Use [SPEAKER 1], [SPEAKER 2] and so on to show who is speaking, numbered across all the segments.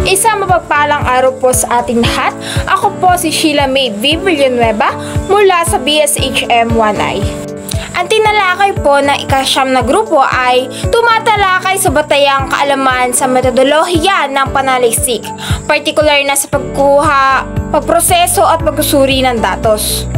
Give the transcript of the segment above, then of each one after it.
[SPEAKER 1] Isang mapagpalang araw po sa ating lahat. Ako po si Sheila May V. Villanueva mula sa BSHM 1I. Ang tinalakay po ng ika-9 na grupo ay tumatalakay sa batayang kaalaman sa metodolohiya ng pananaliksik, partikular na sa pagkuha, pagproseso at pagsusuri ng datos.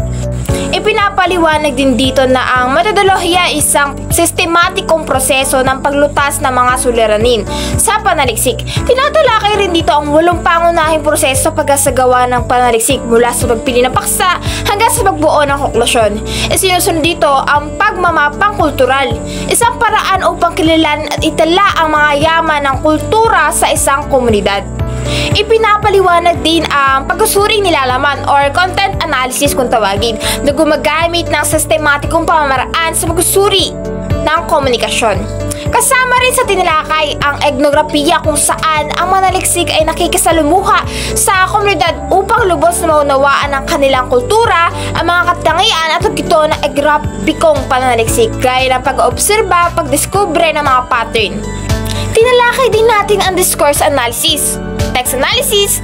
[SPEAKER 1] Ipinapaliwanag din dito na ang metodolohiya ay isang sistematikong proseso ng paglutas ng mga suliranin sa panaliksik. Tinatalakay rin dito ang 8 pangunahing proseso sa pagkasagawa ng panaliksik mula sa pagpili ng paksa hanggang sa pagbuo ng konklusyon. Isinusunod dito ang pagmamapang kultural, isang paraan upang kilalanin at itala ang mga yaman ng kultura sa isang komunidad. Ipinapaliwanag din ang pagsusuring nilalaman or content analysis kung tawagin na gumagamit ng sistematikong pamamaraan sa pagsusuri ng komunikasyon. Kasama rin sa tinalakay ang etnografiya kung saan ang manaliksik ay nakikisalumuha sa komunidad upang lubos na maunawaan ang kanilang kultura, ang mga katangian at ito ng etnograpikong pananaliksik gaya ng pag-oobserba, pagdiskubre ng mga pattern. Tinalakay din natin ang discourse analysis, text analysis,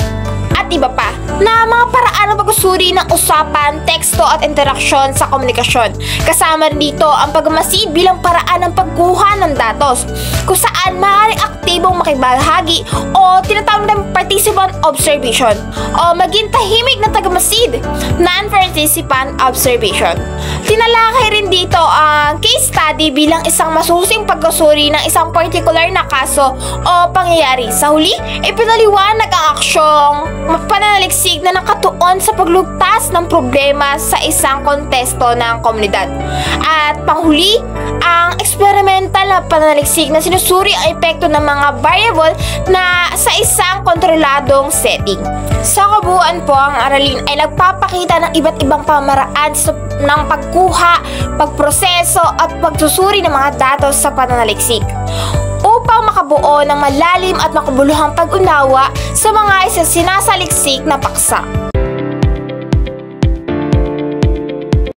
[SPEAKER 1] at iba pa na mga paraan ng pagsusuri ng usapan, teksto at interaksyon sa komunikasyon. Kasama rin dito ang pagmamasid bilang paraan ng pagkuha ng datos kung saan maaaring aktibong makibahagi o tinatawag na participant observation o maging tahimik na tagamasid, non-participant observation. Tinalakay rin dito ang case study bilang isang masusing pagsusuri ng isang particular na kaso o pangyayari. Sa huli, ipinaliwanag ang aksyong pananaliksik na nakatuon sa paglugtas ng problema sa isang kontesto ng komunidad. At panghuli, ang experimental na pananaliksik na sinusuri ang epekto ng mga variable na sa isang kontroladong setting. Sa kabuuan po, ang aralin ay nagpapakita ng iba't ibang pamaraan ng pagkuha, pagproseso at pagsusuri ng mga datos sa pananaliksik upang makabuo ng malalim at makabuluhang pag-unawa sa mga sinasaliksik na paksa.